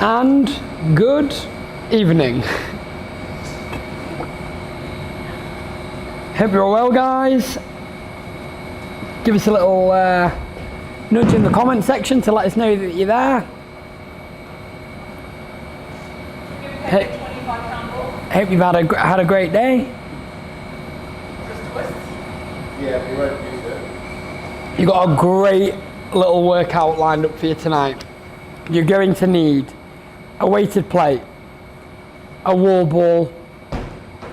And good evening. Hope you're well, guys. Give us a little nudge in the comment section to let us know that you're there. Hope you've had a great day. Yeah, we won't use it. You've got a great little workout lined up for you tonight. You're going to need a weighted plate, a wall ball,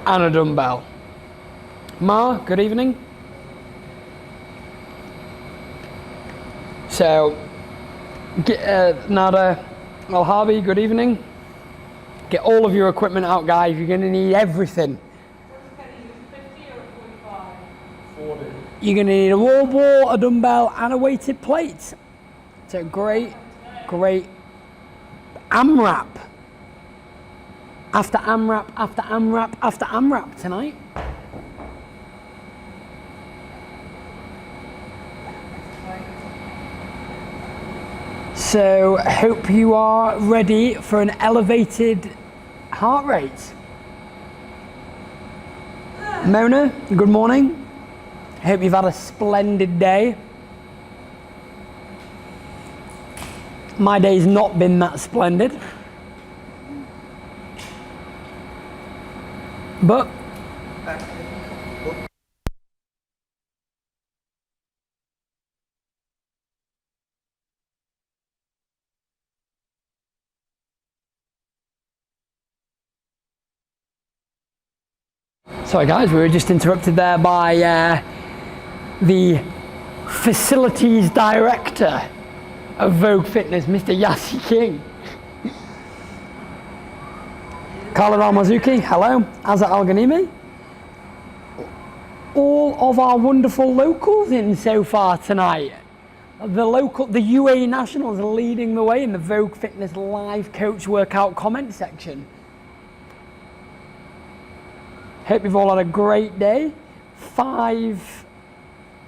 and a dumbbell. Ma, good evening. So, Nada Al-Harbi, good evening. Get all of your equipment out, guys. You're going to need everything. You're going to need a wall ball, a dumbbell, and a weighted plate. So great AMRAP. After AMRAP, after AMRAP, after AMRAP tonight. So hope you are ready for an elevated heart rate. Mona, good morning. Hope you've had a splendid day. My day's not been that splendid. But sorry guys, we were just interrupted there by the facilities director of Vogue Fitness, Mr. Yassi King. Carla Ramazuki, hello. Azza Al Ghanimi. All of our wonderful locals in so far tonight. The UAE nationals are leading the way in the Vogue Fitness live coach workout comment section. Hope you've all had a great day. 5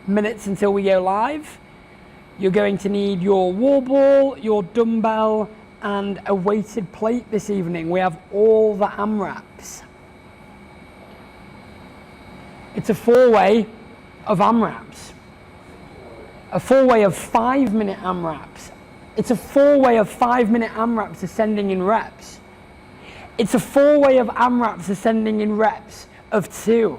minutes until we go live. You're going to need your wall ball, your dumbbell, and a weighted plate this evening. We have all the AMRAPs. It's a 4-way of AMRAPs. A 4-way of 5-minute AMRAPs. It's a 4-way of 5-minute AMRAPs ascending in reps. It's a 4-way of AMRAPs ascending in reps of 2.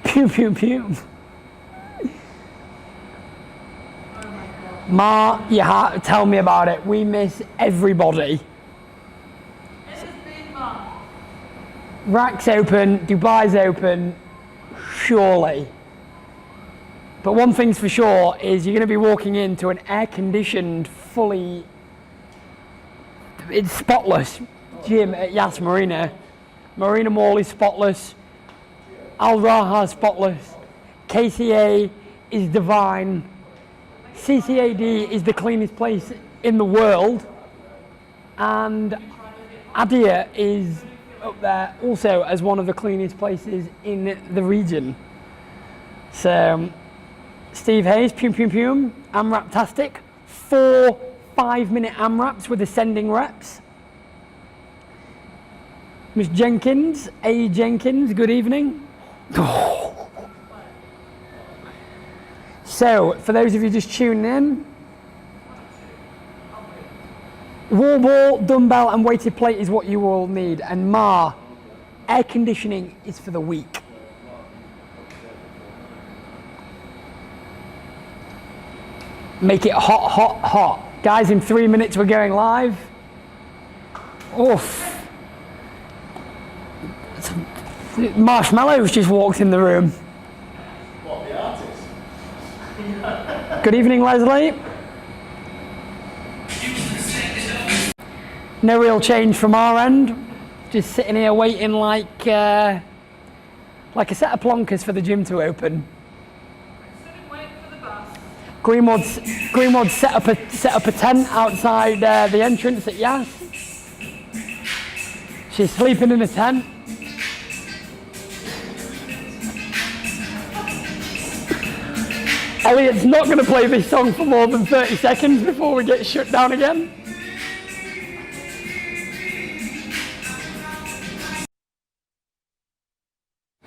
Pew, pew, pew. Ma, tell me about it. We miss everybody. Rack's open, Dubai's open, surely. But one thing's for sure is you're going to be walking into an air-conditioned, it's spotless gym at Yas Marina. Marina Mall is spotless. Al Raha is spotless. KCA is divine. CCAD is the cleanest place in the world, and Adia is up there also as one of the cleanest places in the region. So, Steve Hayes, pum pum pum, AMRAP-tastic. 4 5-minute AMRAPs with ascending reps. Miss Jenkins, A. Jenkins, good evening. So, for those of you just tuning in, wall ball, dumbbell, and weighted plate is what you will need. And Ma, air conditioning is for the weak. Make it hot, hot, hot. Guys, in 3 minutes we're going live. Oof. Marshmallows just walked in the room. What, the artist? Good evening, Leslie. No real change from our end. Just sitting here waiting like a set of plonkers for the gym to open. Greenwood set up a tent outside the entrance at Yas. She's sleeping in a tent. Elliot's not going to play this song for more than 30 seconds before we get shut down again.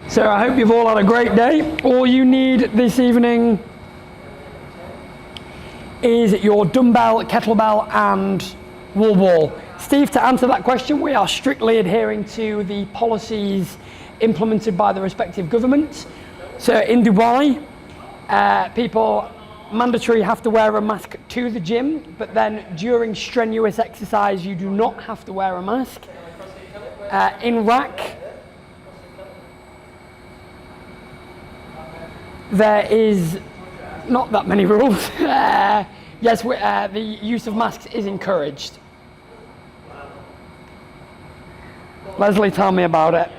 So I hope you've all had a great day. All you need this evening is your dumbbell, kettlebell and wall ball. Steve, to answer that question, we are strictly adhering to the policies implemented by the respective governments. So in Dubai, people mandatory have to wear a mask to the gym, but then during strenuous exercise you do not have to wear a mask. In Iraq, there is not that many rules. Yes, the use of masks is encouraged. Leslie, tell me about it.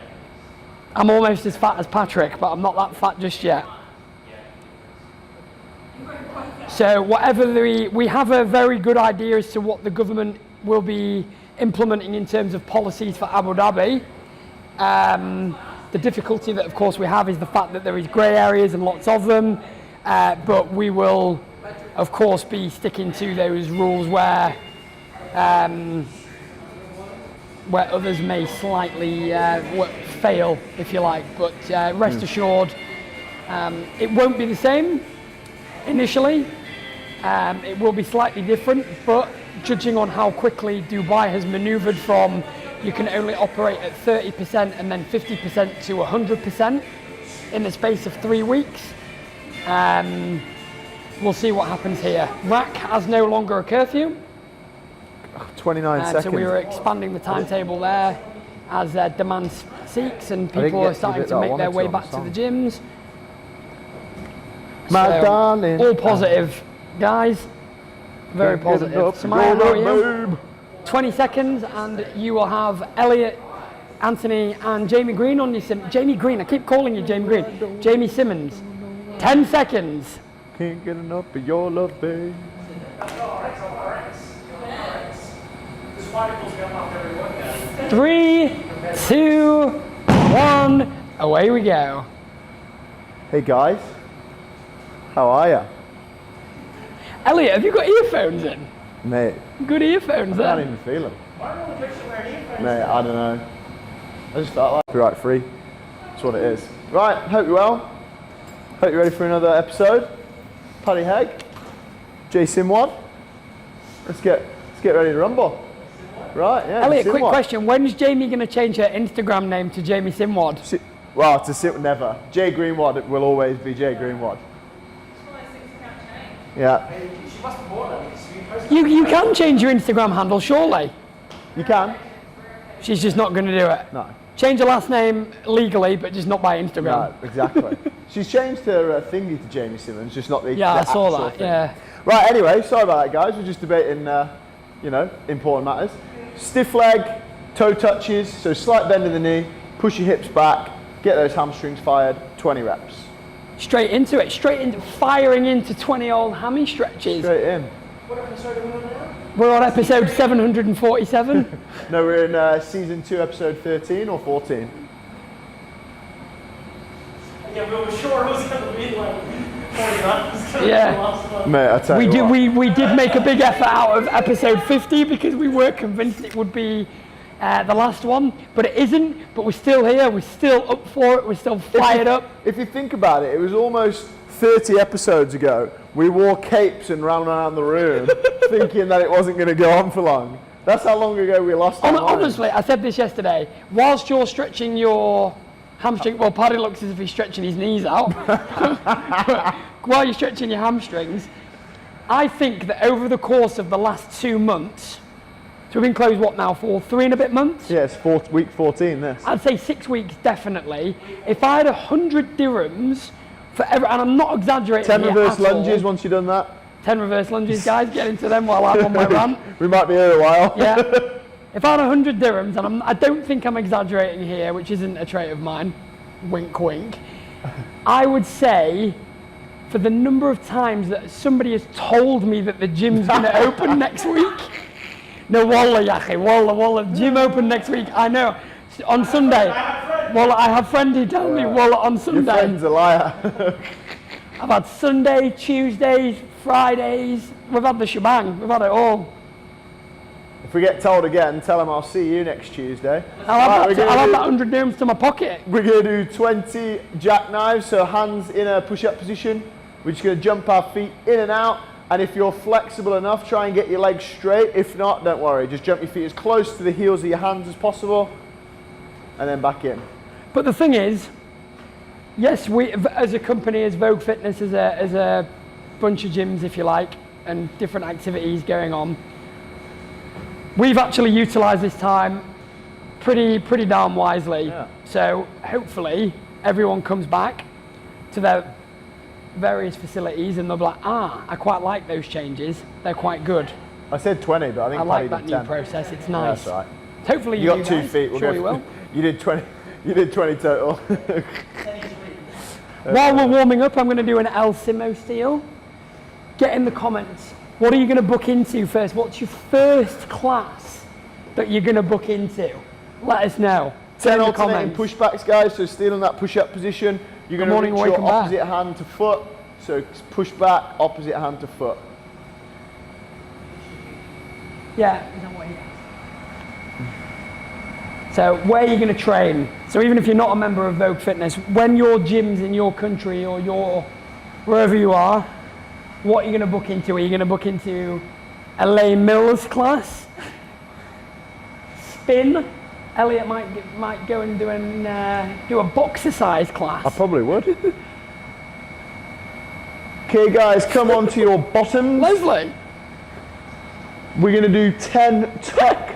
I'm almost as fat as Patrick, but I'm not that fat just yet. So whatever we have a very good idea as to what the government will be implementing in terms of policies for Abu Dhabi. The difficulty that of course we have is the fact that there is grey areas and lots of them, but we will of course be sticking to those rules where others may slightly fail, if you like, but rest assured it won't be the same initially. It will be slightly different, but judging on how quickly Dubai has manoeuvred from you can only operate at 30% and then 50% to 100% in the space of 3 weeks. We'll see what happens here. RAC has no longer a curfew. 29 seconds. So we were expanding the timetable there as demand seeks and people are starting to make their way back to the gyms. My darling. All positive, guys. Very positive. Samaya, how are you? 20 seconds and you will have Elliot, Anthony and Jamie Green on your Jamie Green, I keep calling you Jamie Green. Jamie Simmons. 10 seconds. Can't get enough of your love, babe. 3, 2, 1, away we go. Hey guys, how are ya? Elliot, have you got earphones in? Mate, Good earphones I then. can't even feel them. Mate, I don't know. I just felt like copyright free. That's what it is. Right, hope you're well. Hope you're ready for another episode. Paddy Hegg, Jason WOD. Let's get ready to rumble. Right, yeah. Elliot, quick question. When's Jamie going to change her Instagram name to Jamie Simwad? Well, never. Jay Greenwad will always be Jay Greenwad. Yeah. You can change your Instagram handle, surely. You can? She's just not going to do it. No. Change her last name legally, but just not by Instagram. No, exactly. She's changed her thingy to Jamie Simmons, just not the Yeah, the I saw actual that, thing. yeah. Right, anyway, sorry about that, guys. We're just debating, important matters. Stiff leg, toe touches, so slight bend in the knee, push your hips back, get those hamstrings fired, 20 reps. Straight into it, firing into 20 old hammy stretches. Straight in. What episode are we on now? We're on episode 747. No, we're in season 2, episode 13 or 14. Yeah, we were sure it was going to be like 49. Yeah. Mate, I tell you what. We did make a big effort out of episode 50 because we were convinced it would be the last one, but it isn't. But we're still here, we're still up for it, we're still fired up. If you think about it, it was almost 30 episodes ago. We wore capes and ran around the room thinking that it wasn't going to go on for long. That's how long ago we lost our mind. Honestly, I said this yesterday. Whilst you're stretching your hamstring, well, Paddy looks as if he's stretching his knees out. While you're stretching your hamstrings, I think that over the course of the last 2 months, so we've been closed what now for 3 and a bit months? Yeah, it's week 14 this. I'd say 6 weeks definitely. If I had 100 dirhams for every, and I'm not exaggerating 10 here reverse at all. lunges once you've done that. 10 reverse lunges, guys, get into them while I'm on my rant. We might be here a while. Yeah. If I had 100 dirhams, and I don't think I'm exaggerating here, which isn't a trait of mine, wink wink, I would say for the number of times that somebody has told me that the gym's going to open next week. No, wallah, yahi, wallah, gym open next week. I know. On Sunday. Wallah, I have friend who tell me, wallah, on Sunday. Your friend's a liar. I've had Sunday, Tuesdays, Fridays. We've had the shebang. We've had it all. If we get told again, tell them I'll see you next Tuesday. I'll have that 100 dirhams to my pocket. We're going to do 20 jackknives, so hands in a push-up position. We're just going to jump our feet in and out. And if you're flexible enough, try and get your legs straight. If not, don't worry. Just jump your feet as close to the heels of your hands as possible. And then back in. But the thing is, yes, we as a company, as Vogue Fitness, as a bunch of gyms, if you like, and different activities going on, we've actually utilised this time pretty damn wisely. Yeah. So hopefully everyone comes back to their various facilities and they'll be like, I quite like those changes. They're quite good. I said 20, but I think I like Paddy that did new 10. process. It's Yeah, nice. that's right. Hopefully You got do, 2 guys. feet. We'll Sure go you for- will. You did 20. You did 20 total. While we're warming up, I'm going to do an El Simo steal. Get in the comments. What are you going to book into first? What's your first class that you're going to book into? Let us know. 10 in the alternating comments. pushbacks, guys. So still in that push-up position. You're going to morning, reach your welcome back. opposite hand to foot. So push back, opposite hand to foot. Yeah. Is that what he asked? So where are you going to train? So even if you're not a member of Vogue Fitness, when your gym's in your country or wherever you are, what are you going to book into? Are you going to book into a Les Mills class? Spin? Elliot might go and do a boxercise class. I probably would. Okay, guys, come on to your bottoms. Leslie? We're going to do 10 tuck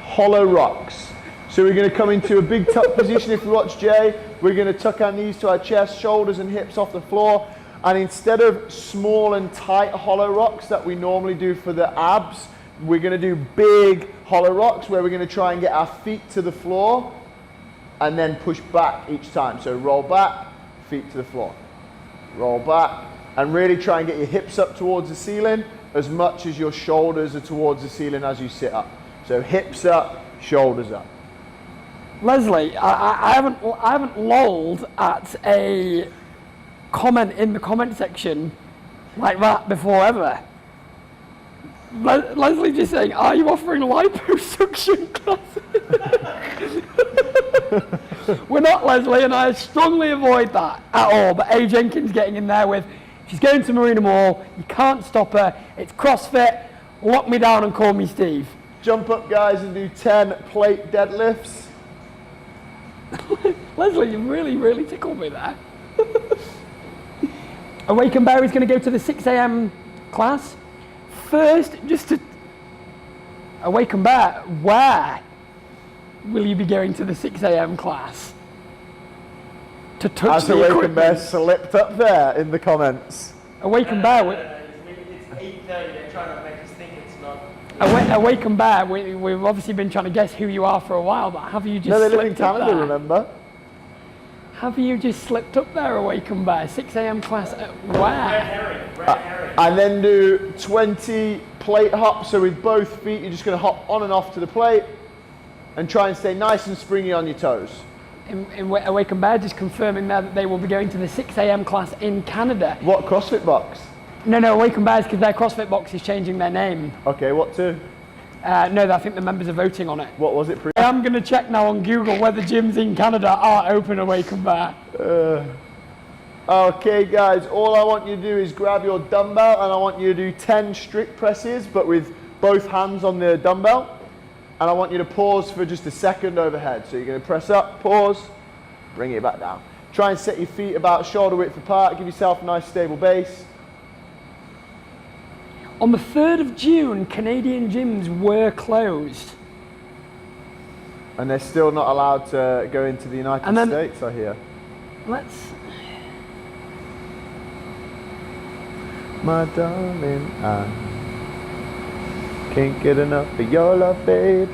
hollow rocks. So we're going to come into a big tuck position. If you watch Jay, we're going to tuck our knees to our chest, shoulders and hips off the floor. And instead of small and tight hollow rocks that we normally do for the abs, we're going to do big hollow rocks where we're going to try and get our feet to the floor and then push back each time. So roll back, feet to the floor. Roll back and really try and get your hips up towards the ceiling as much as your shoulders are towards the ceiling as you sit up. So hips up, shoulders up. Leslie, I haven't lolled at a comment in the comment section like that before ever. Leslie just saying, are you offering liposuction classes? We're not, Leslie, and I strongly avoid that at all. But A. Jenkins getting in there with, she's going to Marina Mall, you can't stop her, it's CrossFit, lock me down and call me Steve. Jump up, guys, and do 10 plate deadlifts. Leslie, you really tickled me there. Awaken Bear is going to go to the 6 a.m. class. First, just to Awaken Bear, where will you be going to the 6 a.m. class? To touch As the Awaken equipment. Bear slipped up there in the comments. Awaken Bear, It's 8:30. They're trying to make us think it's not. Awaken Bear, we've obviously been trying to guess who you are for a while, but have you just No, they slipped live in up Canada, there? remember? Have you just slipped up there, Awaken Bear? 6 a.m. class at where? Red herring. And then do 20 plate hops. So with both feet, you're just going to hop on and off to the plate and try and stay nice and springy on your toes. In Awaken Bear, just confirming there that they will be going to the 6 a.m. class in Canada. What CrossFit box? No, Awaken Bears, because their CrossFit box is changing their name. Okay, what to? No, I think the members are voting on it. What was it? I am going to check now on Google whether gyms in Canada are open Awaken Bear. Okay, guys, all I want you to do is grab your dumbbell and I want you to do 10 strict presses, but with both hands on the dumbbell. And I want you to pause for just a second overhead. So you're going to press up, pause, bring it back down. Try and set your feet about shoulder width apart. Give yourself a nice stable base. On the 3rd of June, Canadian gyms were closed. And they're still not allowed to go into the United And then- States, I hear. Let's... My darling, I can't get enough of your love, babe.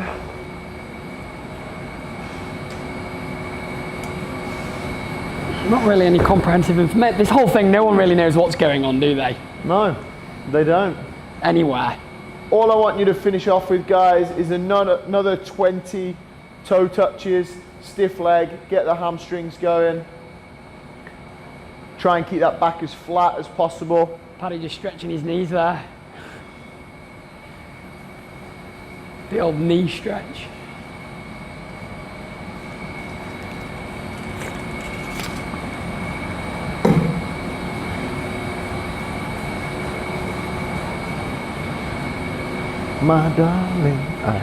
Not really any comprehensive information. This whole thing, no one really knows what's going on, do they? No, they don't. Anywhere. All I want you to finish off with, guys, is another 20 toe touches, stiff leg, get the hamstrings going. Try and keep that back as flat as possible. Paddy just stretching his knees there. The old knee stretch. My darling.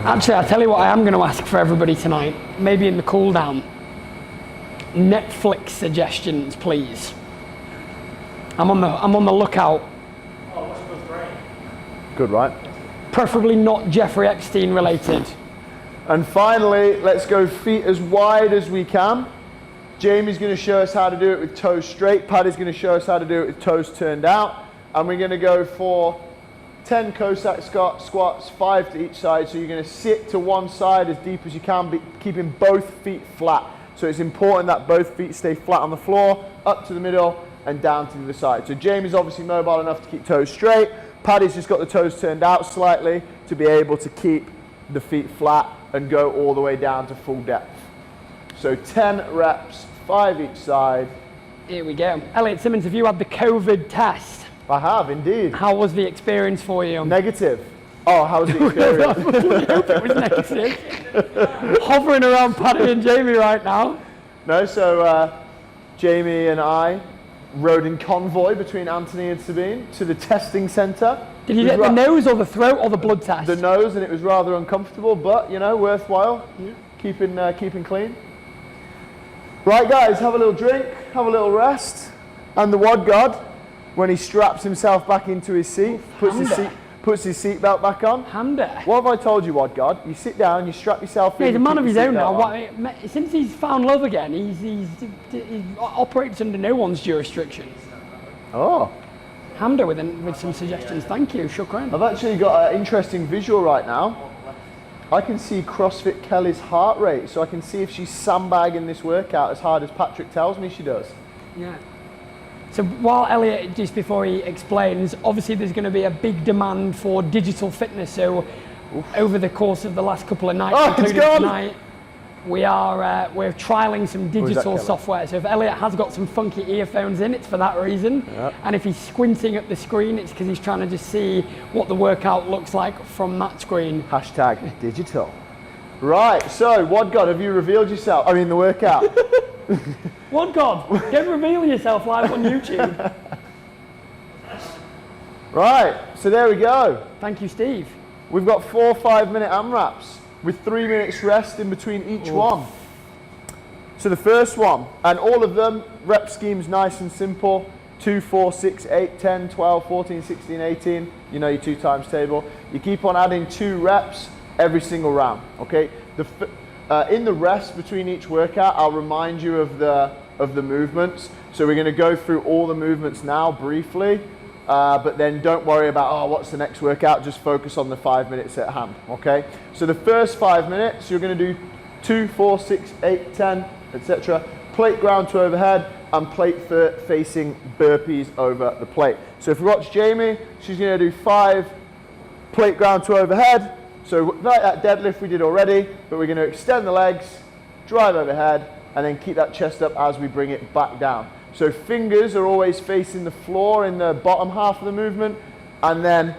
Actually, I'll tell you what I am going to ask for everybody tonight, maybe in the cool down. Netflix suggestions, please. I'm on the lookout. Oh, what's with brain? Good, right? Preferably not Jeffrey Epstein related. And finally, let's go feet as wide as we can. Jamie's going to show us how to do it with toes straight. Paddy's going to show us how to do it with toes turned out. And we're going to go for 10 Cossack squats, 5 to each side. So you're going to sit to one side as deep as you can, keeping both feet flat. So it's important that both feet stay flat on the floor, up to the middle and down to the other side. So Jamie's obviously mobile enough to keep toes straight. Paddy's just got the toes turned out slightly to be able to keep the feet flat and go all the way down to full depth. So 10 reps, 5 each side. Here we go. Elliot Simmons, have you had the COVID test? I have indeed. How was the experience for you? Negative. Oh, how was the experience? I hope it was negative. Hovering around Paddy and Jamie right now. No, so Jamie and I rode in convoy between Anthony and Sabine to the testing centre. Did you get the nose or the throat or the blood test? The nose, and it was rather uncomfortable, but you know, worthwhile. Yeah. Keeping clean. Right, guys, have a little drink, have a little rest, and the WOD God, when he straps himself back into his seat, puts his seatbelt back on. Hander. What have I told you, WOD God? You sit down, you strap yourself in. He's a man of his own now. On. Since he's found love again, he operates under no one's jurisdiction. Oh. Hander with some suggestions. Thank you, shukran. I've actually got an interesting visual right now. I can see CrossFit Kelly's heart rate, so I can see if she's sandbagging this workout as hard as Patrick tells me she does. Yeah. So while Elliot, just before he explains, obviously there's going to be a big demand for digital fitness. So over the course of the last couple of nights, including tonight, we're trialing some digital software. So if Elliot has got some funky earphones in, it's for that reason. Yep. And if he's squinting at the screen, it's because he's trying to just see what the workout looks like from that screen. Hashtag digital. Right, so WOD God, have you revealed yourself? I mean the workout. WOD God, don't reveal yourself live on YouTube. Right, so there we go. Thank you, Steve. We've got 4 5-minute AMRAPs with 3 minutes rest in between each one. So the first one, and all of them, rep schemes nice and simple. 2, 4, 6, 8, 10, 12, 14, 16, 18. You know your 2 times table. You keep on adding 2 reps every single round, okay? In the rest between each workout, I'll remind you of the movements. So we're gonna go through all the movements now briefly, but then don't worry about, what's the next workout? Just focus on the 5 minutes at hand, okay? So the first 5 minutes, you're gonna do 2, 4, 6, 8, 10, etc. Plate ground to overhead and plate facing burpees over the plate. So if we watch Jamie, she's gonna do 5 plate ground to overhead. So like that deadlift we did already, but we're going to extend the legs, drive overhead, and then keep that chest up as we bring it back down. So fingers are always facing the floor in the bottom half of the movement, and then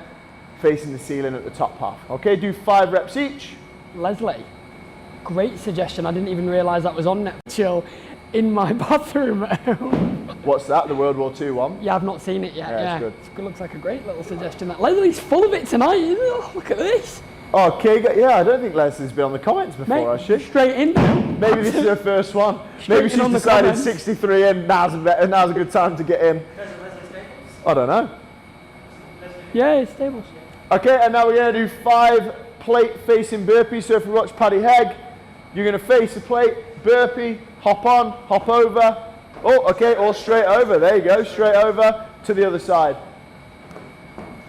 facing the ceiling at the top half. Okay, do 5 reps each. Leslie, great suggestion. I didn't even realise that was on net. Chill in my bathroom at home. What's that, the World War II one? Yeah, I've not seen it yet. Yeah, it's good. It looks like a great little suggestion. That Leslie's full of it tonight. Oh, look at this. Okay, yeah, I don't think Leslie's been on the comments before, has she? Straight in now. Maybe this is her first one. Maybe she's decided 63 in, now's a good time to get in. I don't know. Yeah, it's stable. Okay, and now we're going to do 5 plate facing burpees. So if we watch Paddy Hegg, you're going to face the plate, burpee, hop on, hop over. Oh, okay, or straight over. There you go, straight over to the other side.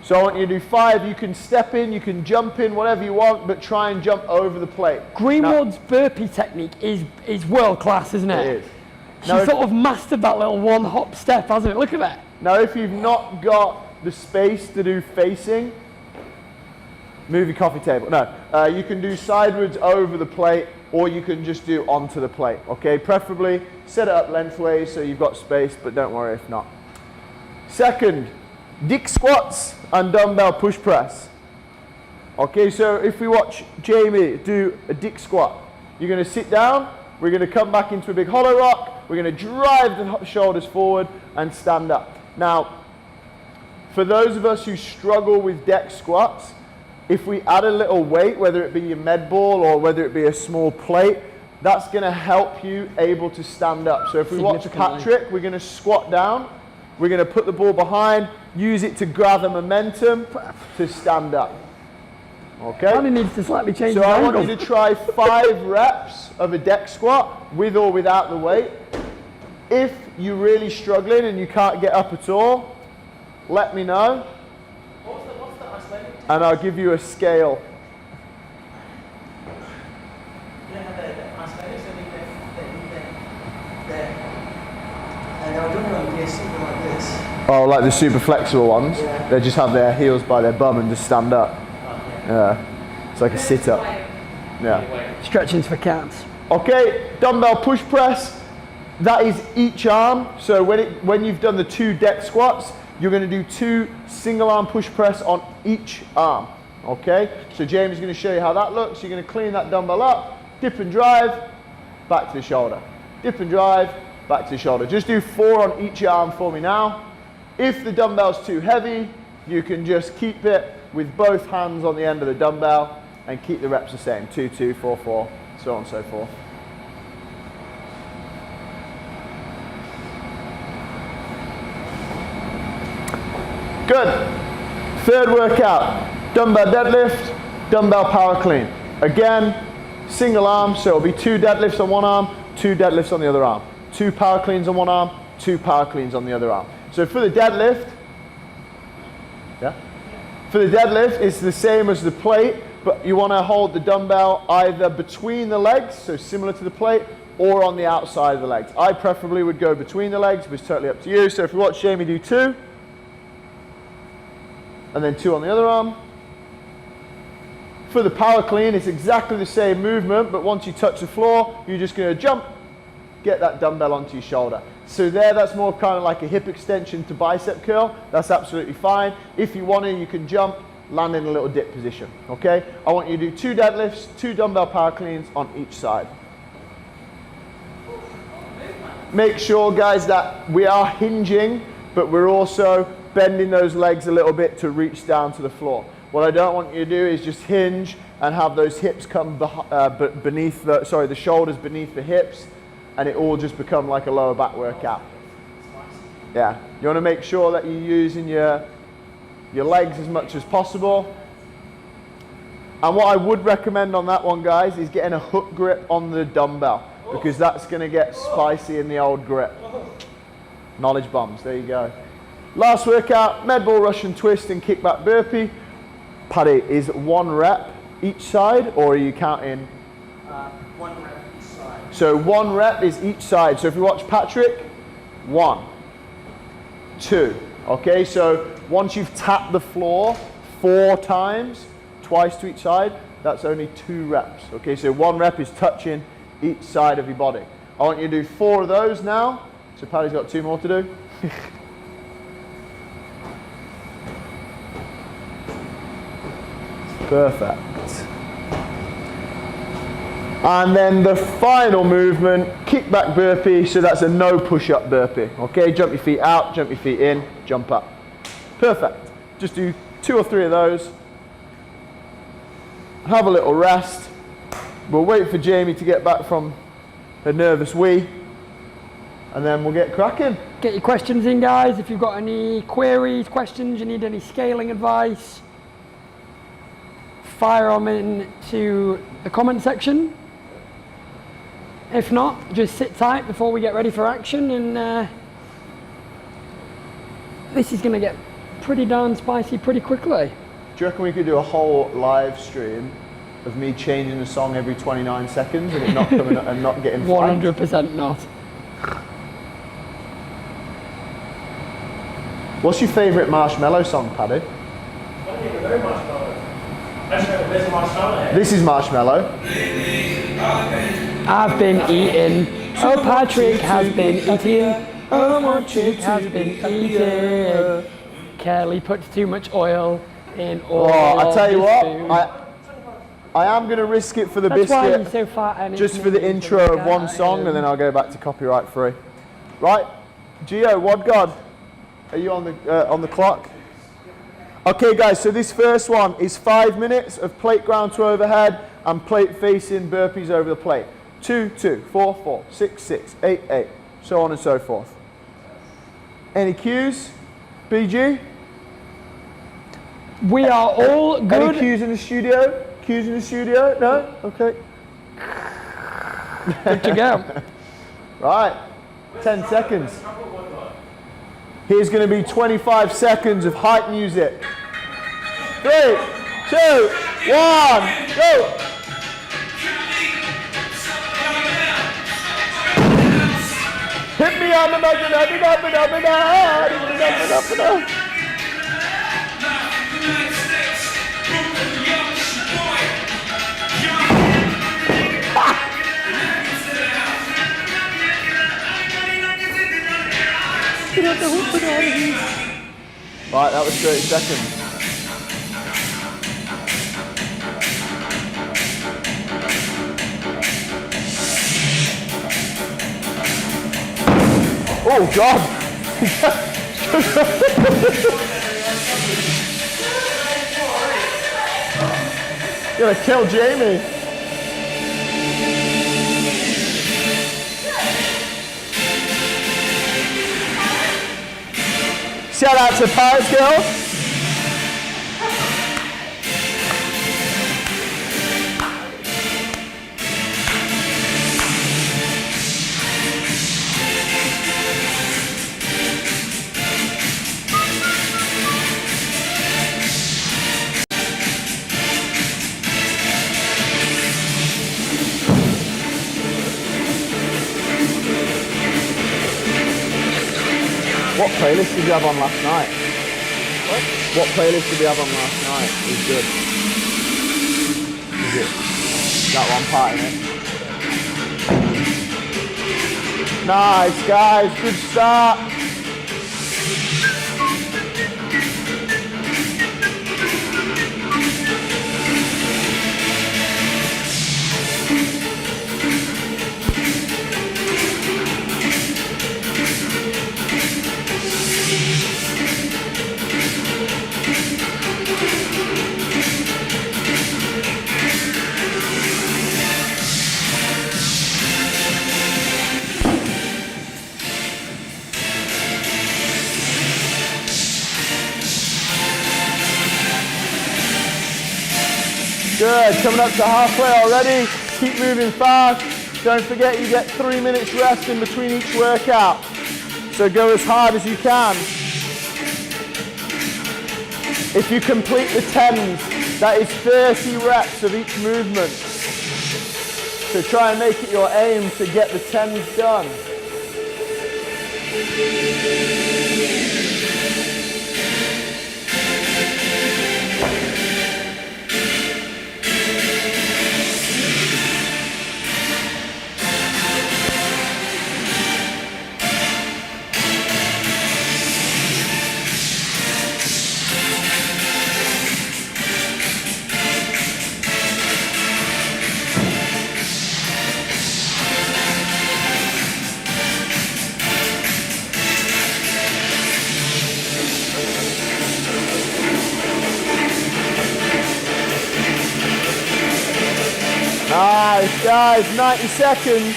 So I want you to do 5. You can step in, you can jump in, whatever you want, but try and jump over the plate. Greenwood's burpee technique is world class, isn't it? It is. She sort of mastered that little one hop step, hasn't it? Look at that. Now if you've not got the space to do facing, move your coffee table. No, you can do sideways over the plate or you can just do onto the plate, okay? Preferably set it up lengthways so you've got space, but don't worry if not. Second, dick squats and dumbbell push press. Okay, so if we watch Jamie do a dick squat, you're going to sit down, we're going to come back into a big hollow rock, we're going to drive the shoulders forward and stand up. Now, for those of us who struggle with deck squats, if we add a little weight, whether it be your med ball or whether it be a small plate, that's going to help you able to stand up. So if we watch Patrick, we're going to squat down, we're going to put the ball behind, use it to gather momentum to stand up. Okay? Only needs to slightly change So the I angle. want you to try 5 reps of a deck squat with or without the weight. If you're really struggling and you can't get up at all, let me know. What's the icelandic? And I'll give you a scale. You know how the Icelandics, and they were doing it on gear something like this. Oh, like the super flexible ones? Yeah. They just have their heels by their bum and just stand up. Yeah. It's like a sit-up. Yeah. Stretchings for cats. Okay, dumbbell push press. That is each arm. So when you've done the 2 deck squats, you're going to do 2 single arm push press on each arm. Okay, so James is going to show you how that looks. You're going to clean that dumbbell up, dip and drive, back to the shoulder. Dip and drive, back to the shoulder. Just do 4 on each arm for me now. If the dumbbell's too heavy, you can just keep it with both hands on the end of the dumbbell and keep the reps the same. 2, 2, 4, 4, so on and so forth. Good. Third workout, dumbbell deadlift, dumbbell power clean. Again, single arm, so it'll be 2 deadlifts on one arm, 2 deadlifts on the other arm. 2 power cleans on one arm, 2 power cleans on the other arm. So for the deadlift, for the deadlift, it's the same as the plate, but you want to hold the dumbbell either between the legs, so similar to the plate, or on the outside of the legs. I preferably would go between the legs, but it's totally up to you. So if you watch Jamie do 2, and then 2 on the other arm. For the power clean, it's exactly the same movement, but once you touch the floor, you're just going to jump, get that dumbbell onto your shoulder. So there, that's more kind of like a hip extension to bicep curl. That's absolutely fine. If you want to, you can jump, land in a little dip position, okay? I want you to do 2 deadlifts, 2 dumbbell power cleans on each side. Make sure, guys, that we are hinging, but we're also bending those legs a little bit to reach down to the floor. What I don't want you to do is just hinge and have those hips come beneath the shoulders beneath the hips, and it all just become like a lower back workout. Yeah, you want to make sure that you're using your legs as much as possible. And what I would recommend on that one, guys, is getting a hook grip on the dumbbell, because that's going to get spicy in the old grip. Knowledge bombs, there you go. Last workout, med ball Russian twist and kickback burpee. Paddy, is 1 rep each side, or are you counting? 1 rep each side. So 1 rep is each side. So if you watch Patrick, 1, 2. Okay, so once you've tapped the floor 4 times, twice to each side, that's only 2 reps. Okay, so 1 rep is touching each side of your body. I want you to do 4 of those now. So Paddy's got 2 more to do. Perfect. And then the final movement, kickback burpee, so that's a no push-up burpee. Okay, jump your feet out, jump your feet in, jump up. Perfect. Just do 2 or 3 of those. Have a little rest. We'll wait for Jamie to get back from her nervous wee, and then we'll get cracking. Get your questions in, guys. If you've got any queries, questions, you need any scaling advice, fire them into the comment section. If not, just sit tight before we get ready for action, and this is going to get pretty darn spicy pretty quickly. Do you reckon we could do a whole live stream of me changing the song every 29 seconds and it not coming up and not getting flagged? 100% not. What's your favourite Marshmello song, Paddy? I don't even know Marshmallow. Actually, there's Marshmallow. This is Marshmello. I've been eating. Oh, Patrick has been eating. Oh, my chick has been eating. Kelly puts too much oil in all I tell you his what, food. I am going to risk it for the That's why biscuit, he's so fat and just it's for the moving intro to of one song, and then I'll go back to copyright free. Right, Gio, WOD God, are you on the clock? Okay, guys. So this first one is 5 minutes of plate ground to overhead and plate facing burpees over the plate. 2, 2, 4, 4, 6, 6, 8, 8, so on and so forth. Any cues? BG? We are all good. Any cues in the studio? Cues in the studio? No? Okay. Good to go. Right. 10 seconds. Here's going to be 25 seconds of hype music. 3, 2, 1, go! Hit me on the Right, that was 30 seconds. Oh God! Gonna kill Jamie. Shout out to Pies Girls. What playlist did you have on last night? What playlist did you have on last night? It was good. Was it that one part in it? Nice guys, good start. Good, coming up to halfway already. Keep moving fast. Don't forget you get 3 minutes rest in between each workout. So go as hard as you can. If you complete the 10s, that is 30 reps of each movement. So try and make it your aim to get the 10s done. Nice, guys, 90 seconds.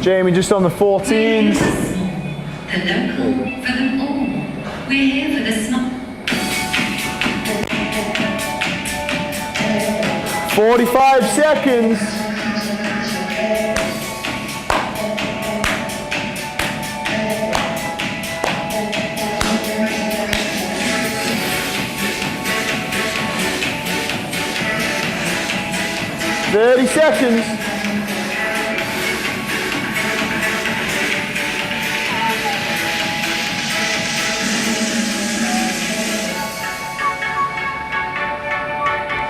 Jamie just on the 14s. Hello, for them all. We're here for the snot. 45 seconds. Thirty seconds.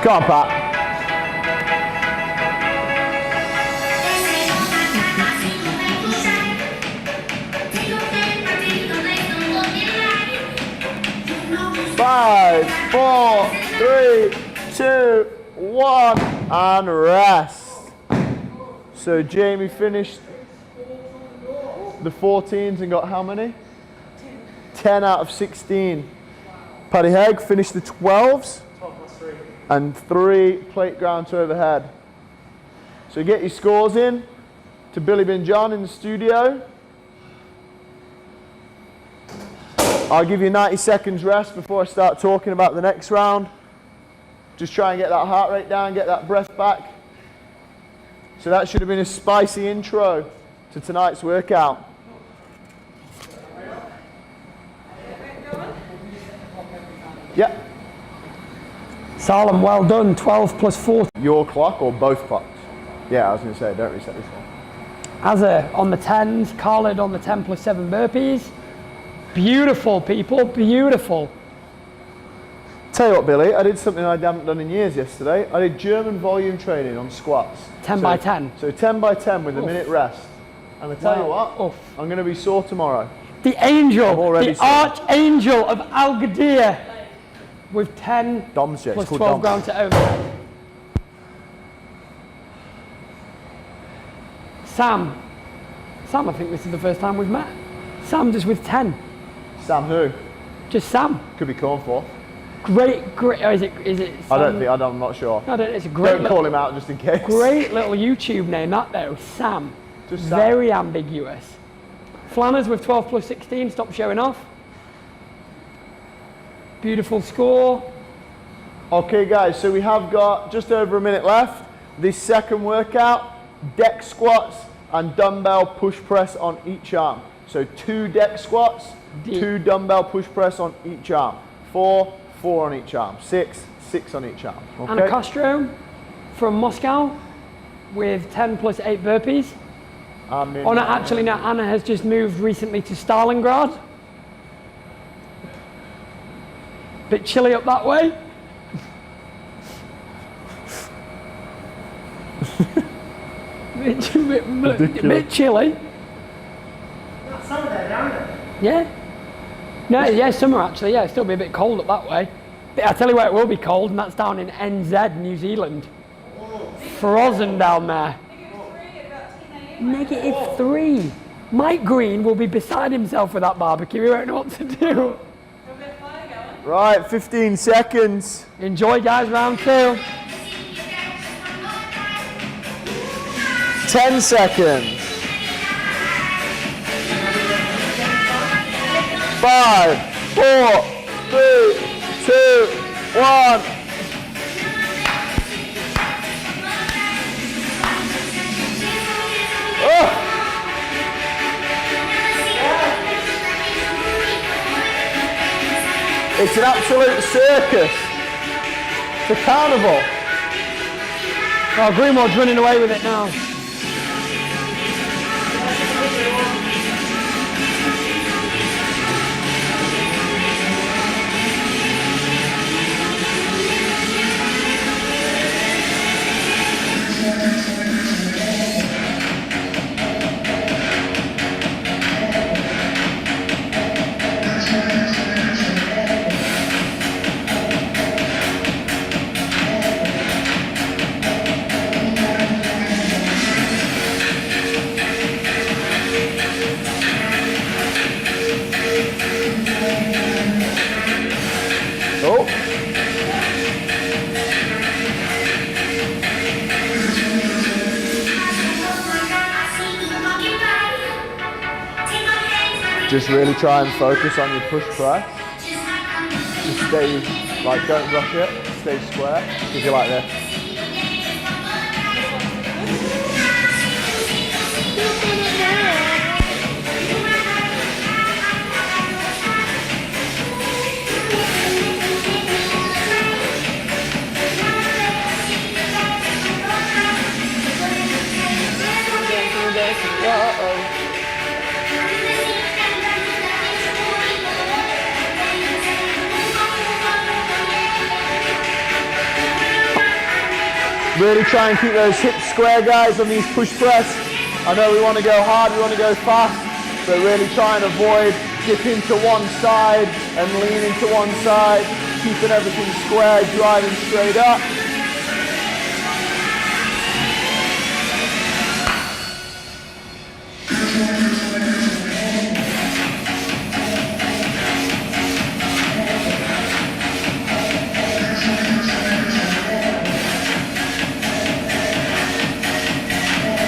Come on, Pat. Five, four, three, two, one, and rest. So Jamie finished the 14s and got how many? 10 out of 16. Paddy Hegg finished the 12s. 12 plus 3. And 3 plate ground to overhead. So get your scores in to Billy Bin John in the studio. I'll give you 90 seconds rest before I start talking about the next round. Just try and get that heart rate down, get that breath back. So that should have been a spicy intro to tonight's workout. Yeah. Salem, well done. 12 plus 40. Your clock or both clocks? Yeah, I was going to say, don't reset this one. Azza on the 10s, Khaled on the 10 plus 7 burpees. Beautiful, people, beautiful. Tell you what, Billy, I did something I haven't done in years yesterday. I did German volume training on squats. 10 by 10. So 10 by 10 with a minute rest. And I tell you what, I'm going to be sore tomorrow. The angel, already the sore. archangel of Al Gadir with 10 Dom's jet, plus it's 12 called Dom. ground to overhead. Sam, I think this is the first time we've met. Sam just with 10. Sam who? Just Sam. Could be Cornforth. Great, oh, is it Sam? I'm not sure. I don't, it's a great Don't call him out just in case. Great little YouTube name, that though, Sam. Just Sam. Very ambiguous. Flanners with 12 plus 16, stop showing off. Beautiful score. Okay guys, so we have got just over a minute left. This second workout, deck squats and dumbbell push press on each arm. So 2 deck squats, 2 dumbbell push press on each arm. 4 on each arm. 6 on each arm. Okay? Anna Castro from Moscow with 10 plus 8 burpees. Oh no, actually no, Anna has just moved recently to Stalingrad. Bit chilly up that way. bit chilly. Not summer there, down there. Yeah. No, yeah, summer actually, yeah, still be a bit cold up that way. But I tell you where it will be cold, and that's down in NZ, New Zealand. Frozen down there. -3. Mike Green will be beside himself with that barbecue, he won't know what to do. Right, 15 seconds. Enjoy guys, round 2. 10 seconds. 5, 4, 3, 2, 1. Oh. It's an absolute circus. It's a carnival. Oh, Greenwald's running away with it now. Just really try and focus on your push press. Just stay, like, don't rush it, stay square, because you're like this. Really try and keep those hips square, guys, on these push press. I know we want to go hard, we want to go fast, but really try and avoid dipping to one side and leaning to one side, keeping everything square, driving straight up.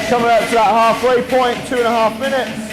Coming up to that halfway point, 2.5 minutes.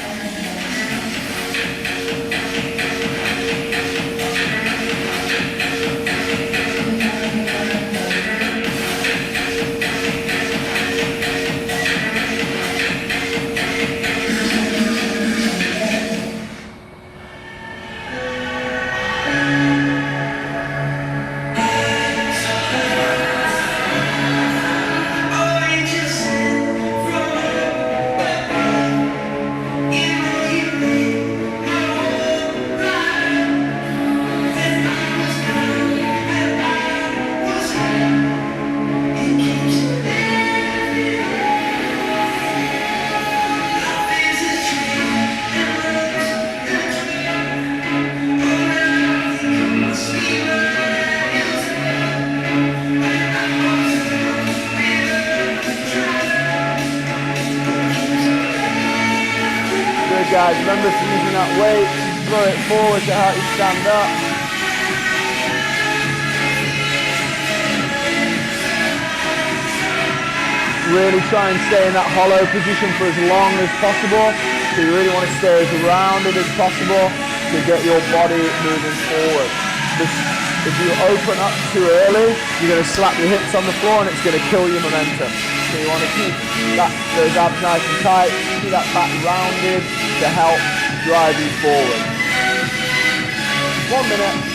Guys, remember if you're using that weight, throw it forward to help you stand up. Really try and stay in that hollow position for as long as possible. So you really want to stay as rounded as possible to get your body moving forward. If you open up too early, you're going to slap your hips on the floor and it's going to kill your momentum. So you want to keep those abs nice and tight, keep that back rounded to help drive you forward. 1 minute.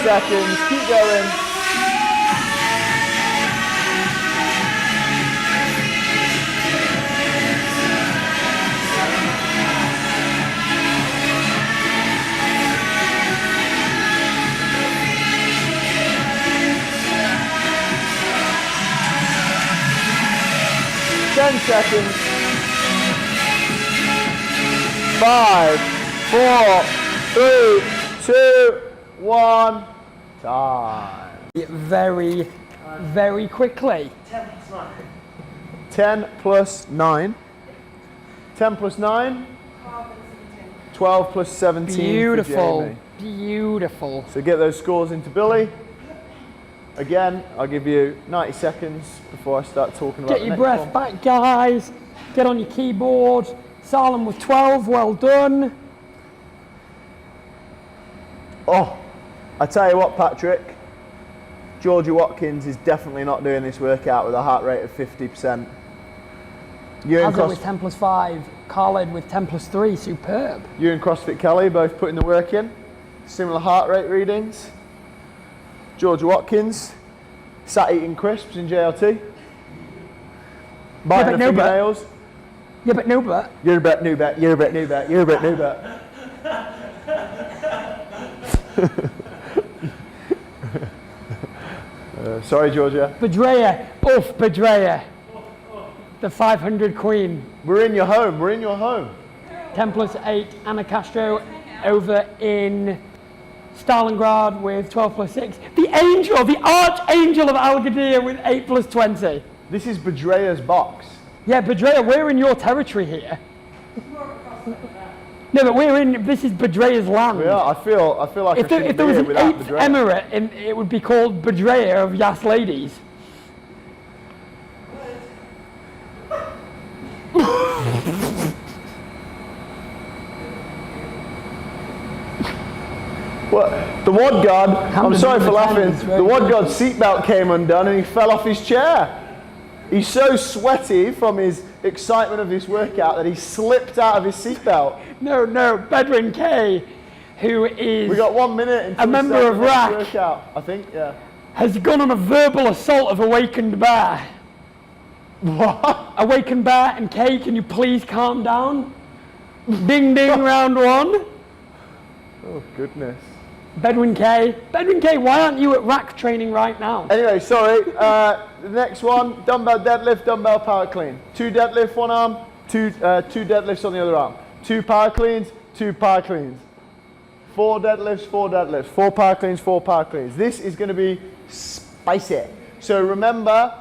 Seconds, keep going. Seconds. 5, 4, 3, 2, 1. Time. Very, very quickly. 10 plus 9. 10 plus 9. 10 plus 9. 12 plus 17. Beautiful. For Jamie. Beautiful. So get those scores into Billy. Again, I'll give you 90 seconds before I start talking about Get your breath back, guys. Get on your keyboard. Salem with 12. Well done. Oh, I tell you what, Patrick. Georgia Watkins is definitely not doing this workout with a heart rate of 50%. You and Azza with 10 plus 5. Khaled with 10 plus 3. Superb. You and CrossFit Kelly both putting the work in. Similar heart rate readings. Georgia Watkins sat eating crisps in JLT. Biting her fingernails. Yeah, but no but. You're a bet, new bet, you're a bet, new bet, you're a bet, new bet. Sorry, Georgia. Bedreya. Oof, Bedreya. the 500 queen. We're in your home. We're in your home. 10 plus 8, Anna Castro over in Stalingrad with 12 plus 6. The angel, the archangel of Al-Gadir with 8 plus 20. This is Bedrea's box. Yeah, Bedrea, we're in your territory here. No, but this is Bedrea's land. Yeah, I feel like If there was an 8th Bedrea. emirate, it would be called Bedrea of Yas Ladies. What? The WOD guard, I'm sorry for laughing, Right. the WOD guard's seatbelt came undone and he fell off his chair. He's so sweaty from his excitement of this workout that he slipped out of his seatbelt. No, Bedouin K, who is We got 1 minute until a member we start of the next RAC. workout. I think, yeah. has gone on a verbal assault of Awakened Bear. What? Awakened Bear and K, can you please calm down? Ding ding, round one. Oh, goodness. Bedouin K, why aren't you at rack training right now? Anyway, sorry. The next one, dumbbell deadlift, dumbbell power clean. 2 deadlift, 1 arm, 2 deadlifts on the other arm. 2 power cleans, 2 power cleans. 4 deadlifts, 4 deadlifts. 4 power cleans, 4 power cleans. This is going to be spicy. So remember,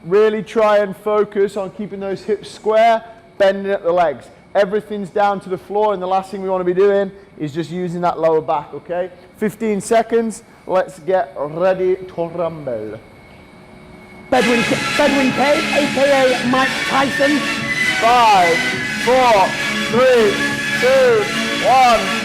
really try and focus on keeping those hips square, bending at the legs. Everything's down to the floor, and the last thing we want to be doing is just using that lower back, okay? 15 seconds, let's get ready to rumble. Bedouin K, aka Mike Tyson. 5, 4, 3, 2, 1.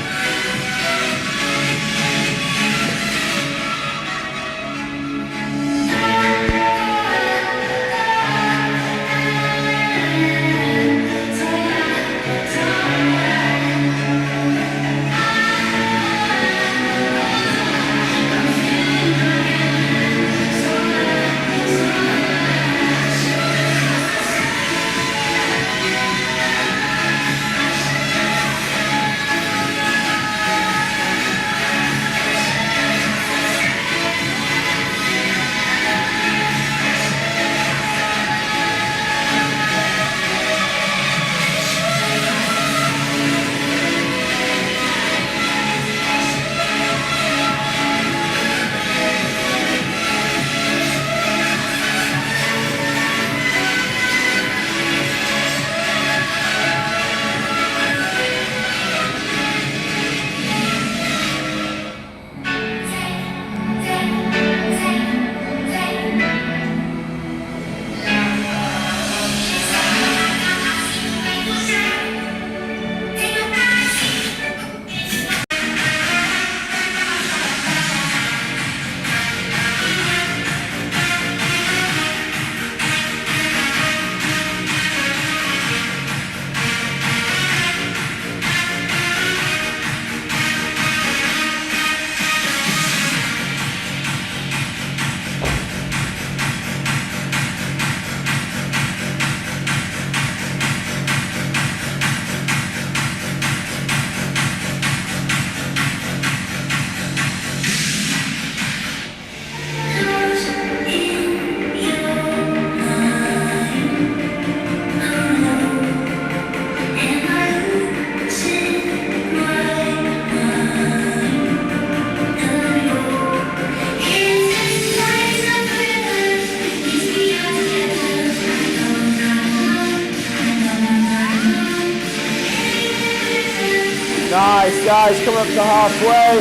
Nice, guys, coming up to halfway.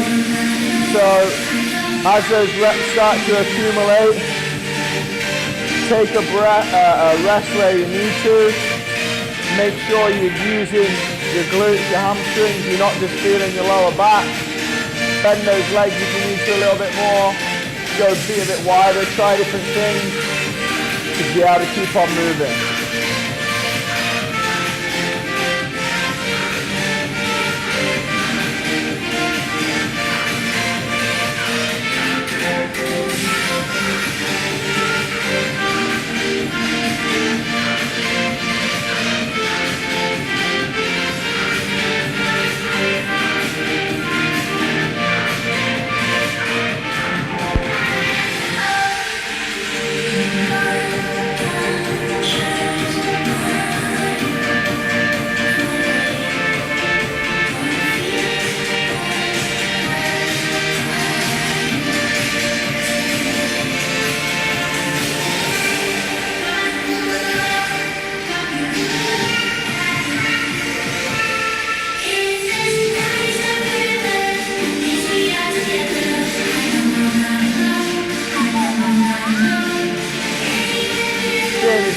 So, as those reps start to accumulate, take a rest where you need to. Make sure you're using your glutes, your hamstrings, you're not just feeling your lower back. Bend those legs if you need to a little bit more. Go be a bit wider, try different things to be able to keep on moving.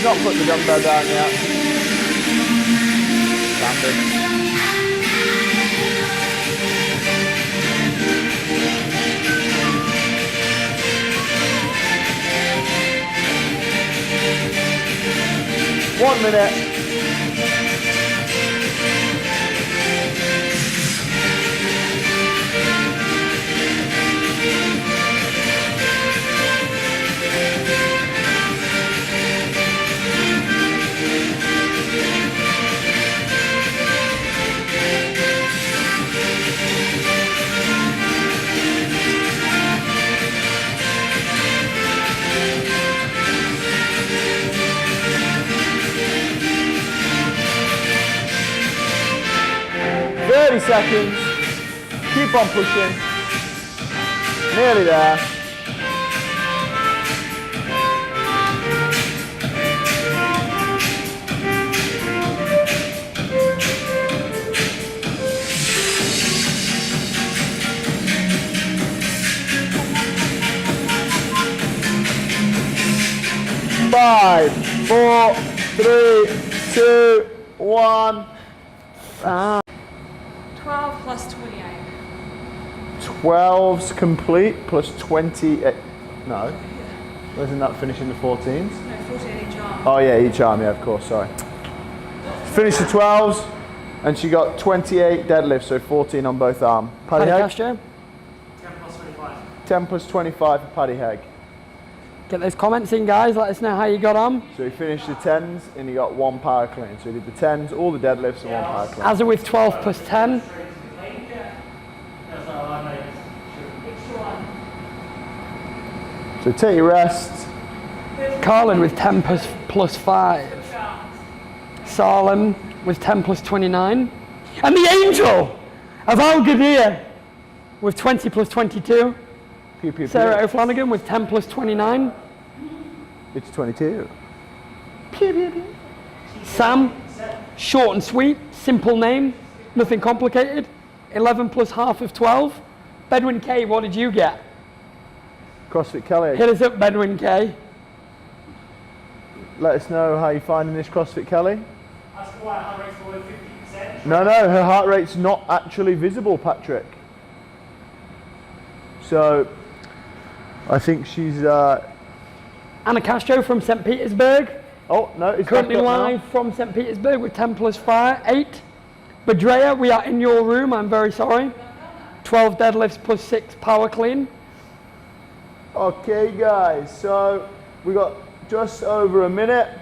not put the dumbbell down yet. Standard. One minute. Seconds. Keep on pushing. Nearly there. Five, four, three, two, one. 12 plus 28. 12's complete plus 28. No. Isn't that finishing the 14s? No, 14 each arm. Oh yeah, each arm, yeah, of course, sorry. Finished the 12s, and she got 28 deadlifts, so 14 on both arms. Paddy Hegg? Castro, 10 plus 25. 10 plus 25 for Paddy Hegg. get those comments in, guys. Let us know how you got on. So he finished the 10s, and he got 1 power clean. So he did the 10s, all the deadlifts, and 1 power clean. As are with 12 plus 10. So take your rest. Carlin with 10 plus 5. Salem with 10 plus 29. And the angel of Al Gadir with 20 plus 22. Pew, pew, Sarah pew. O'Flanagan with 10 plus 29. It's 22. Sam, short and sweet, simple name, nothing complicated. 11 plus half of 12. Bedouin K, what did you get? CrossFit Kelly. Hit us up, Bedouin K. Let us know how you're finding this CrossFit Kelly. Ask her why heart rate's below 50%. No, her heart rate's not actually visible, Patrick. So, I think she's... Anna Castro from St. Petersburg. Oh, no, it's Currently back up now. live from St. Petersburg with 10 plus 8. Badrea, we are in your room, I'm very sorry. 12 deadlifts plus 6 power clean. Okay, guys, so we got just over a minute.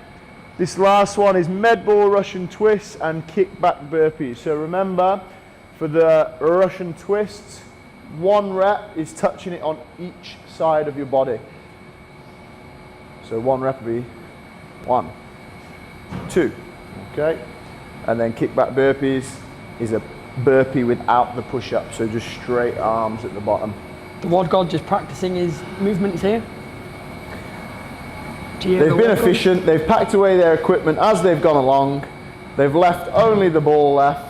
This last one is med ball Russian twists and kickback burpees. So remember, for the Russian twists, 1 rep is touching it on each side of your body. So 1 rep would be 1, 2, okay? And then kickback burpees is a burpee without the push-up, so just straight arms at the bottom. The WOD God just practicing his movements here. They've been efficient, they've packed away their equipment as they've gone along. They've left only the ball left.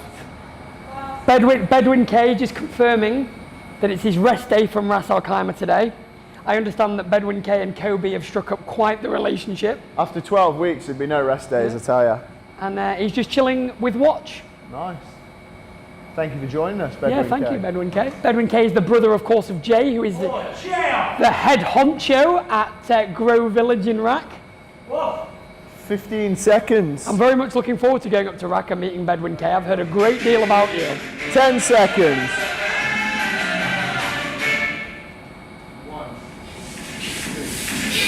Bedouin K just confirming that it's his rest day from Ras Al Khaimah today. I understand that Bedouin K and Kobe have struck up quite the relationship. After 12 weeks, there'd be no rest days, I tell you. And he's just chilling with Watch. Nice. Thank you for joining us, Bedouin Yeah, thank K. you, Bedouin K. Bedouin K is the brother, of course, of Jay, who is the head honcho at Grove Village in Rack. Whoa. 15 seconds. I'm very much looking forward to going up to Rack and meeting Bedouin K. I've heard a great deal about you. 10 seconds.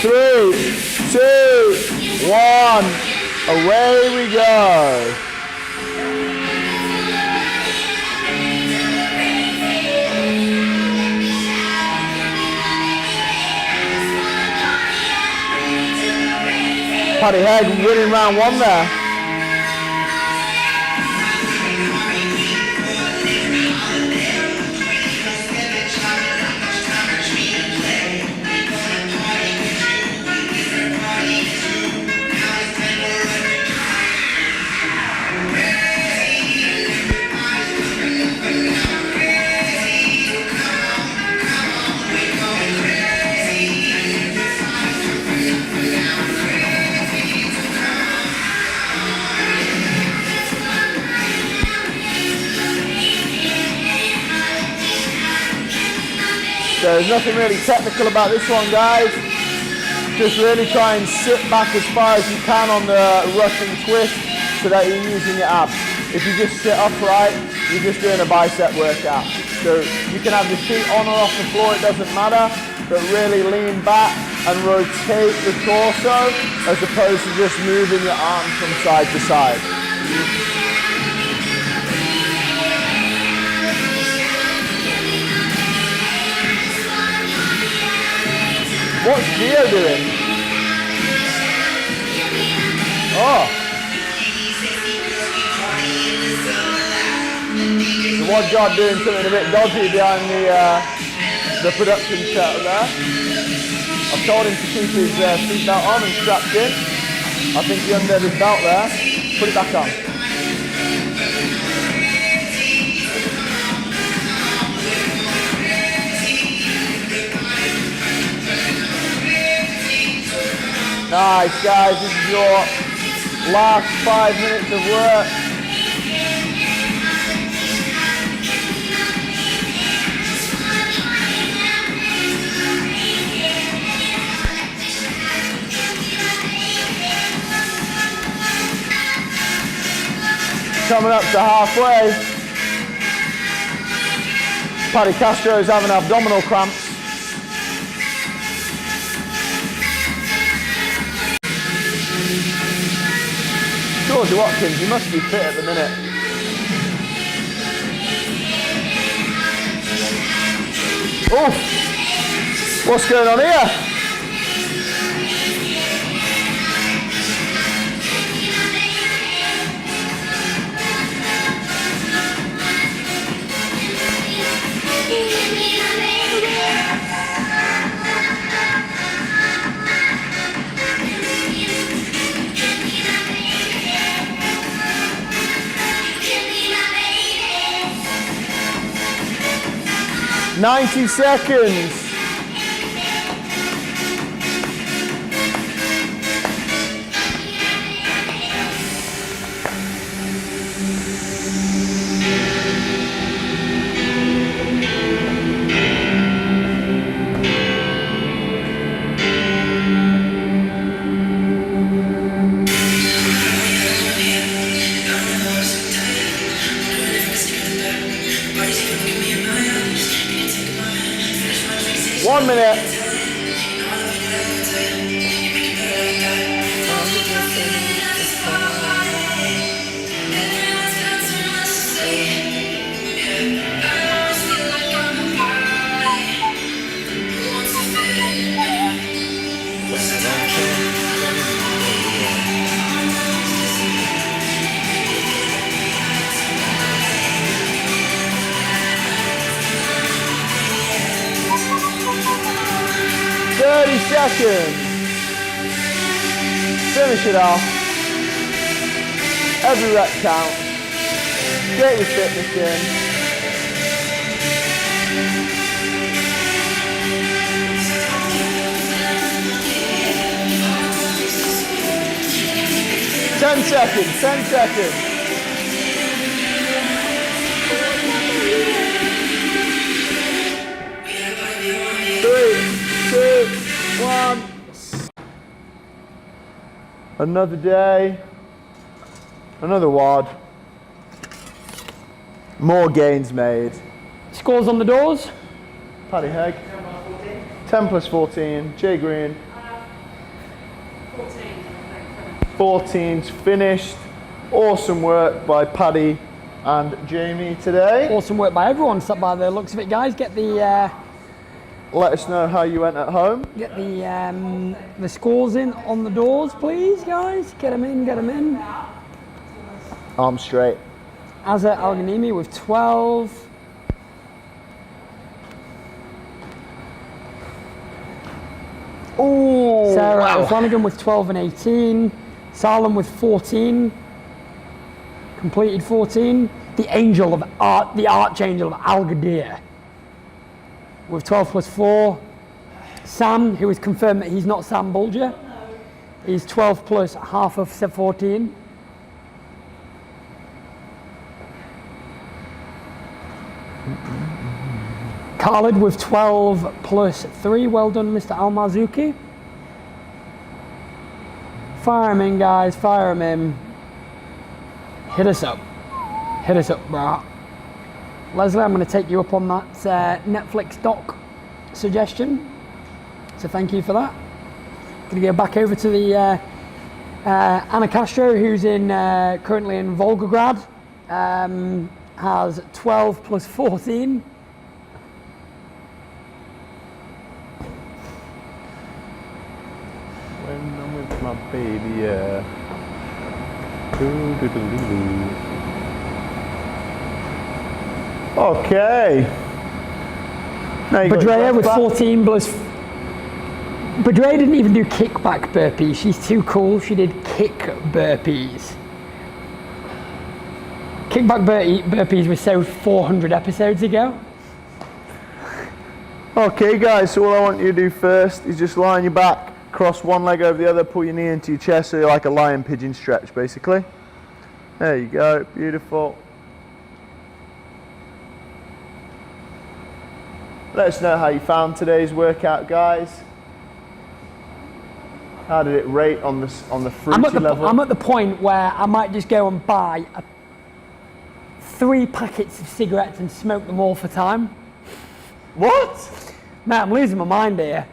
3, 2, 1. Away we go. Paddy Hegg winning round 1 there. There's nothing really technical about this one, guys. Just really try and sit back as far as you can on the Russian twist so that you're using your abs. If you just sit upright, you're just doing a bicep workout. So you can have your feet on or off the floor, it doesn't matter, but really lean back and rotate the torso as opposed to just moving your arms from side to side. What's Gio doing? Oh. The WOD God doing something a bit dodgy behind the production set there. I've told him to keep his seatbelt on and strapped in. I think he undid his belt there. Put it back on. Nice, guys, this is your last 5 minutes of work. Coming up to halfway. Paddy Castro's having abdominal cramps. George Watkins, you must be fit at the minute. Oof! What's going on here? "90 seconds. One minute. Seconds. Finish it off. Every rep counts. Get your fitness in. Ten seconds. 10 seconds. 3, 2, 1. Another day, another WOD. More gains made. Scores on the doors. Paddy Hegg. 10 plus 14. Jay Green. 14's finished. Awesome work by Paddy and Jamie today. Awesome work by everyone, by the looks of it, guys. Get the let us know how you went at home. get the scores in on the doors, please, guys. Get them in, get them in. Arms straight. Azza Alganimi with 12. Ooh, Sarah wow. Flanagan with 12 and 18. Salem with 14. Completed 14. The angel of art, the archangel of Al Gadir with 12 plus 4. Sam, who has confirmed that he's not Sam Bulger, is 12 plus half of 14. Khalid with 12 plus 3. Well done, Mr. Al-Marzuki. Fire him in, guys. Fire him in. Hit us up. Hit us up, bro. Leslie, I'm going to take you up on that Netflix doc suggestion. So thank you for that. Going to go back over to the Anna Castro, who's in currently in Volgograd. Has 12 plus 14. When I'm with my baby, yeah. Doo-doo-doo-doo-doo. Okay. Now you got Badrea your with back. 14 plus. Badrea didn't even do kickback burpees. She's too cool. She did kick burpees. Kickback burpees were so 400 episodes ago. Okay guys, so all I want you to do first is just lie on your back, cross one leg over the other, pull your knee into your chest so you're like a lion pigeon stretch basically. There you go, beautiful. Let us know how you found today's workout, guys. How did it rate on the fruity level? I'm at the point where I might just go and buy 3 packets of cigarettes and smoke them all for time. What? Mate, I'm losing my mind here.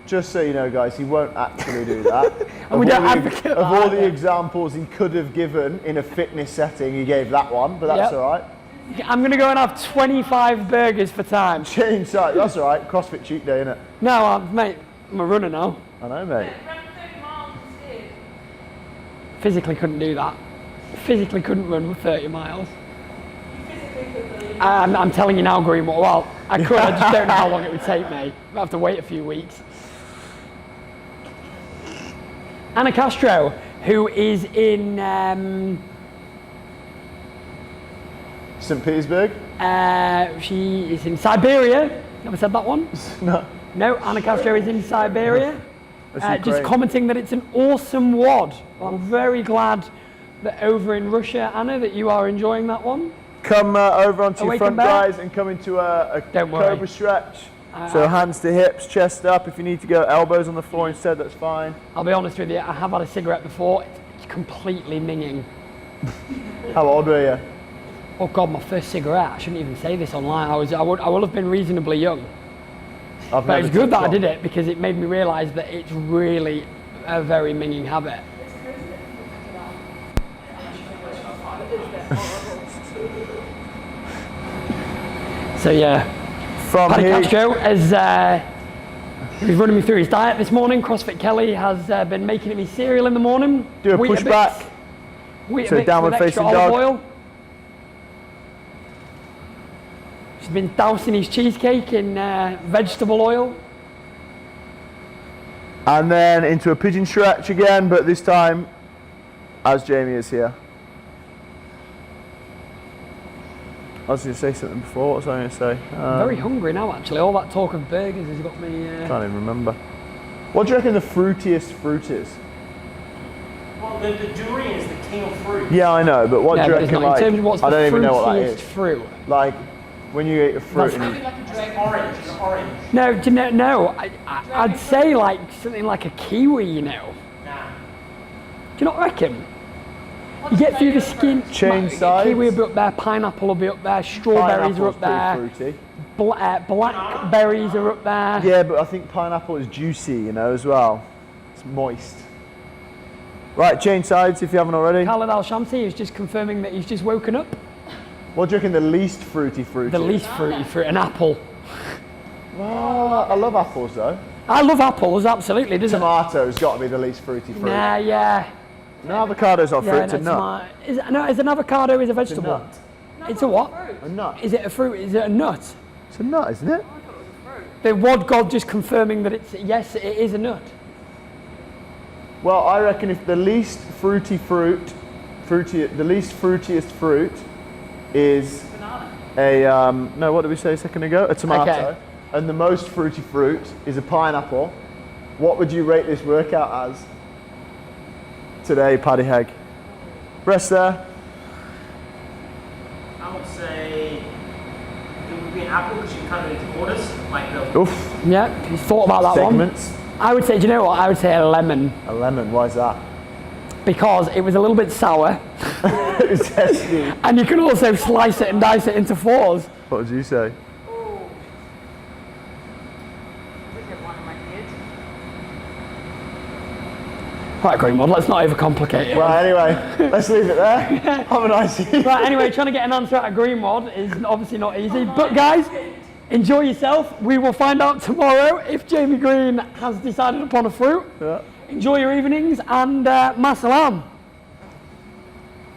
Just so you know, guys, he won't actually do that. And we don't advocate Of all that, the yeah. examples he could have given in a fitness setting, he gave that one, but that's Yep. all right. I'm going to go and have 25 burgers for time. Change side, that's all right. CrossFit cheat day, innit? No, mate, I'm a runner now. I know, mate. Run 30 miles instead. Physically couldn't do that. Physically couldn't run 30 miles. I'm telling you now, Greenwald. Well, I could, I just don't know how long it would take me. I'd have to wait a few weeks. Anna Castro, who is in St. Petersburg? she is in Siberia. Never said that one. No. No, Anna Castro is in Siberia. That's Just Ukraine. commenting that it's an awesome WOD. Well, I'm very glad that over in Russia, Anna, that you are enjoying that one. Come over onto your Awake front, and back. guys, and come into a Don't worry. cobra stretch. So hands to hips, chest up. If you need to go elbows on the floor instead, that's fine. I'll be honest with you, I have had a cigarette before. It's completely minging. How old were you? Oh God, my first cigarette. I shouldn't even say this online. I will have been reasonably young. I've But never it's good that took I did one. it because it made me realise that it's really a very minging habit. So yeah, From Paddy here, Castro he was running me through his diet this morning. CrossFit Kelly has been making me cereal in the morning. do a Weetabix- pushback. Weetabix So with downward extra facing olive dog. oil. He's been dousing his cheesecake in vegetable oil. And then into a pigeon stretch again, but this time as Jamie is here. I was going to say something before. What was I going to say? I'm very hungry now, actually. All that talk of burgers has got me. Can't even remember. What do you reckon the fruitiest fruit is? Well, the durian is the king of fruit. Yeah, I know, but what Yeah, do you but it's reckon? not. Like, In terms of what's I the don't even know what that fruitiest is. fruit. Like when you eat a fruit, That's- and you, It's orange. It's orange. No, do you know, no. I'd say like something like a kiwi. You know. Nah. Do you not reckon? You get through the skin. Change sides. Kiwi will be up there. Pineapple will be up there. Strawberries are pineapple's up there. pretty fruity. Blackberries are up there. Yeah, but I think pineapple is juicy, you know, as well. It's moist. Right, change sides if you haven't already. Khaled Al Shamsi is just confirming that he's just woken up. What do you reckon the least fruity fruit The is? least fruity fruit, an apple. Well, I love apples though. I love apples, absolutely. Doesn't it? Tomato's got to be the least fruity fruit. Nah, yeah. No, avocado's not fruit, Yeah, it's a nut. Is an avocado is a vegetable? nut. It's a what? A nut. Is it a fruit? Is it a nut? It's a nut, isn't it? The WOD God just confirming that it's yes, it is a nut. Well, I reckon if the least the least fruitiest fruit is a no, what did we say a second ago? A tomato. Okay. And the most fruity fruit is a pineapple. What would you rate this workout as today, Paddy Hegg? Rest there. I would say it would be an apple because you cut it into quarters, like the. Oof. Yeah, you thought about that Segments. one. I would say, do you know what? I would say a lemon A lemon. Why is that? because it was a little bit sour, It's zesty. and you can also slice it and dice it into 4s. What would you say? Oh. Look at one of my kids. Right, Greenwood, let's not overcomplicate it. Right, anyway, let's leave it there. Have a nice evening. Right, anyway, trying to get an answer out of Greenwood is obviously not easy. But guys, enjoy yourself. We will find out tomorrow if Jamie Green has decided upon a fruit. Yeah. Enjoy your evenings and ma salam.